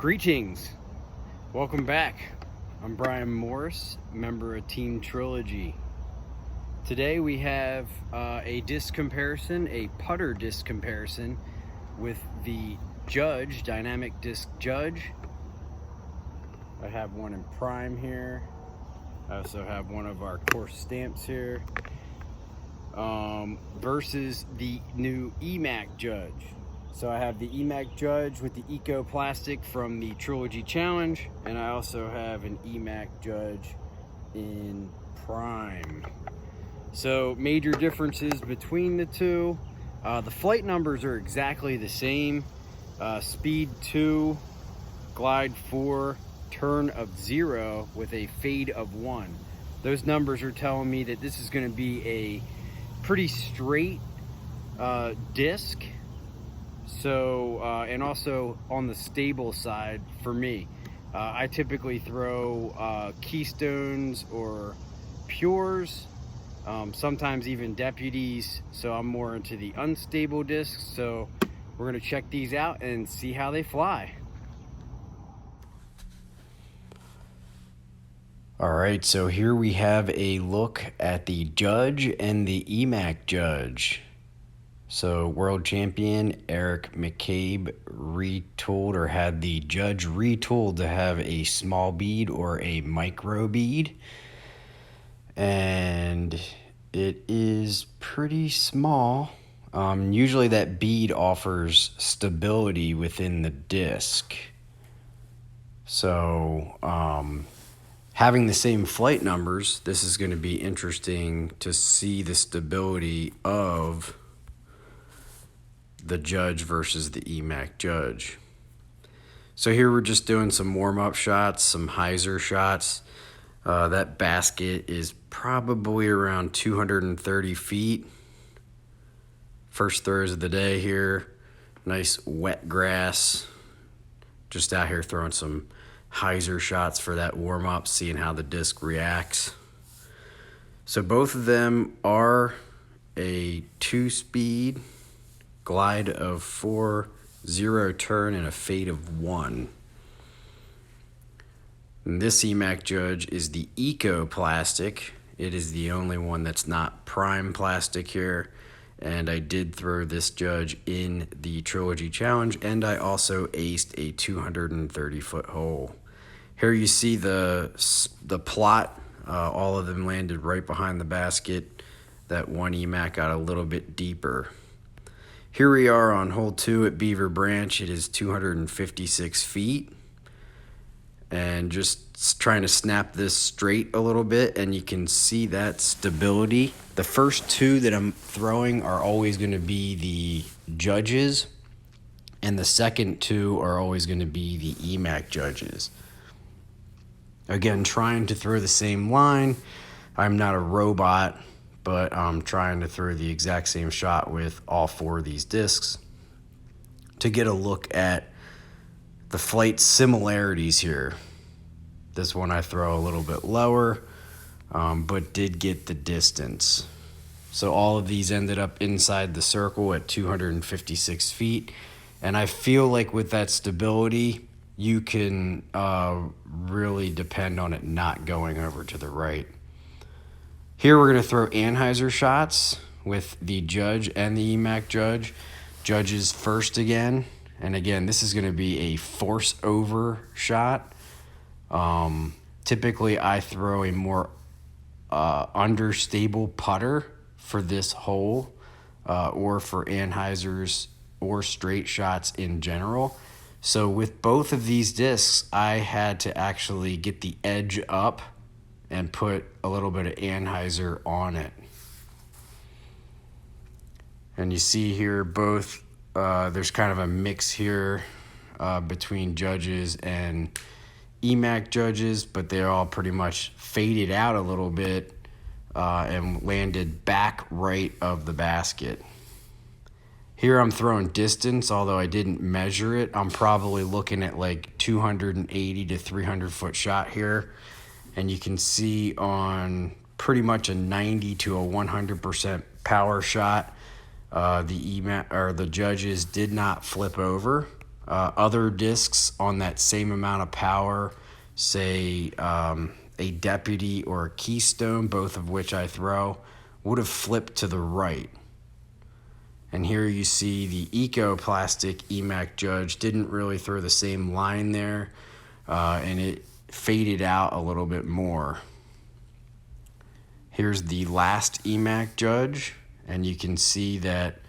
Greetings, welcome back. I'm Brian Morris, member of Team Trilogy. Today we have a disc comparison, a putter disc comparison with the Judge, Dynamic Disc Judge. I have one in prime here. I also have one of our course stamps here. Versus the new EMac Judge. So I have the EMac Judge with the Eco Plastic from the Trilogy Challenge, and I also have an EMac Judge in prime. So major differences between the two. The flight numbers are exactly the same. Speed 2, glide 4, turn of 0 with a fade of 1. Those numbers are telling me that this is going to be a pretty straight disc. So and also on the stable side for me, I typically throw Keystones or Pures, sometimes even Deputies, so I'm more into the unstable discs. So we're going to check these out and see how they fly. All right, so here we have a look at the Judge and the EMac Judge. So world champion Eric McCabe retooled, or had the Judge retooled to have a small bead or a micro bead. And it is pretty small. Usually that bead offers stability within the disc. So having the same flight numbers, this is going to be interesting to see the stability of the Judge versus the EMac Judge. So here we're just doing some warm-up shots, some hyzer shots. That basket is probably around 230 feet. First throws of the day here. Nice wet grass. Just out here throwing some hyzer shots for that warm-up, seeing how the disc reacts. So both of them are a 2-speed, glide of 4, 0 turn, and a fade of 1. And this EMac Judge is the Eco Plastic. It is the only one that's not prime plastic here. And I did throw this Judge in the Trilogy Challenge, and I also aced a 230-foot hole. Here you see the plot. All of them landed right behind the basket. That one EMac got a little bit deeper. Here we are on hole 2 at Beaver Branch. It is 256 feet. And just trying to snap this straight a little bit, and you can see that stability. The first two that I'm throwing are always going to be the Judges, and the second two are always going to be the EMac Judges. Again, trying to throw the same line. I'm not a robot, but I'm trying to throw the exact same shot with all 4 of these discs to get a look at the flight similarities here. This one I throw a little bit lower, but did get the distance. So all of these ended up inside the circle at 256 feet. And I feel like with that stability, you can really depend on it not going over to the right. Here we're going to throw anhyzer shots with the Judge and the EMac Judge. Judges first again. And again, this is going to be a force over shot. Typically, I throw a more understable putter for this hole, or for anhyzers or straight shots in general. So with both of these discs, I had to actually get the edge up and put a little bit of anhyzer on it. And you see here both, there's kind of a mix here between Judges and EMac Judges, but they're all pretty much faded out a little bit and landed back right of the basket. Here I'm throwing distance, although I didn't measure it. I'm probably looking at like 280 to 300 foot shot here. And you can see on pretty much a 90 to a 100% power shot, the EMac or the Judges did not flip over. Other discs on that same amount of power, say a Deputy or a Keystone, both of which I throw, would have flipped to the right. And here you see the Eco Plastic EMac Judge didn't really throw the same line there, and it faded out a little bit more. Here's the last EMac Judge, and you can see that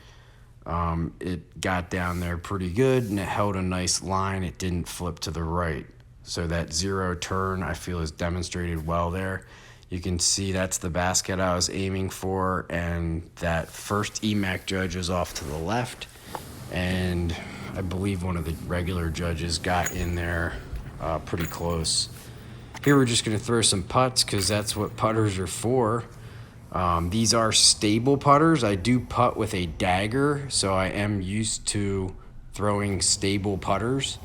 it got down there pretty good, and it held a nice line. It didn't flip to the right. So that zero turn, I feel, is demonstrated well there. You can see that's the basket I was aiming for, and that first EMac Judge is off to the left, and I believe one of the regular judges got in there pretty close. Here we're just going to throw some putts because that's what putters are for. These are stable putters. I do putt with a dagger, so I am used to throwing stable putters.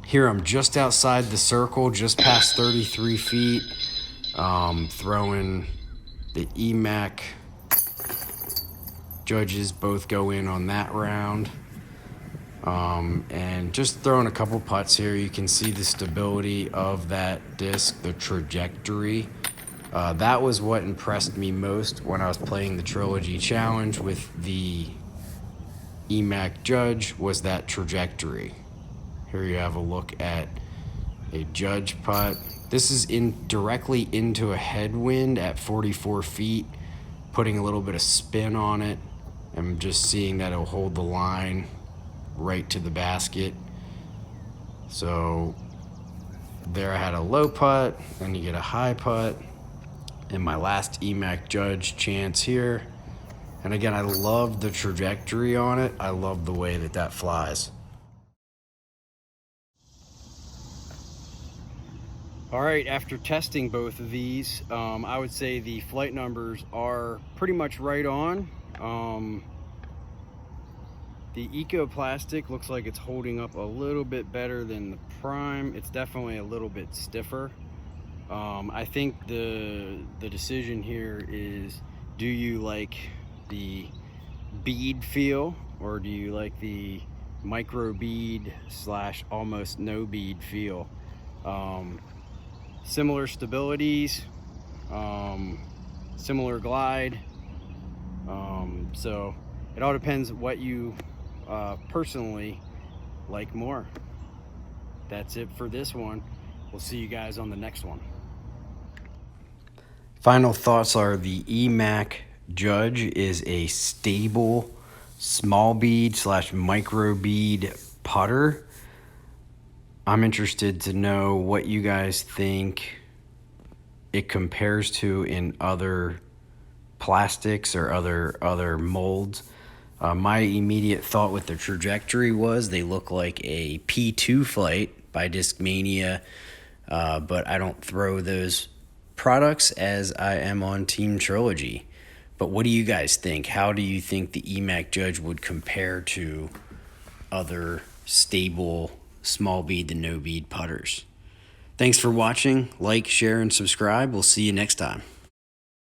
Here I'm just outside the circle, just past 33 feet, throwing the EMac Judges, both go in on that round. And just throwing a couple putts here. You can see the stability of that disc, the trajectory. That was what impressed me most when I was playing the Trilogy Challenge with the EMac Judge, was that trajectory. Here you have a look at a Judge putt. This is directly into a headwind at 44 feet, putting a little bit of spin on it. I'm just seeing that it'll hold the line right to the basket. So there I had a low putt, then you get a high putt, and my last EMac Judge chance here. And again, I love the trajectory on it. I love the way that that flies. All right, after testing both of these, I would say the flight numbers are pretty much right on. The Eco Plastic looks like it's holding up a little bit better than the Prime. It's definitely a little bit stiffer. I think the decision here is, do you like the bead feel, or do you like the micro bead / almost no bead feel? Similar stabilities, similar glide. So it all depends what you personally like more. That's it for this one. We'll see you guys on the next one. Final thoughts are the EMac Judge is a stable small bead / micro bead putter. I'm interested to know what you guys think it compares to in other plastics or other molds. My immediate thought with the trajectory was they look like a P2 flight by Discmania, but I don't throw those products as I am on Team Trilogy. But what do you guys think? How do you think the EMac Judge would compare to other stable small bead to no bead putters? Thanks for watching. Like, share, and subscribe. We'll see you next time.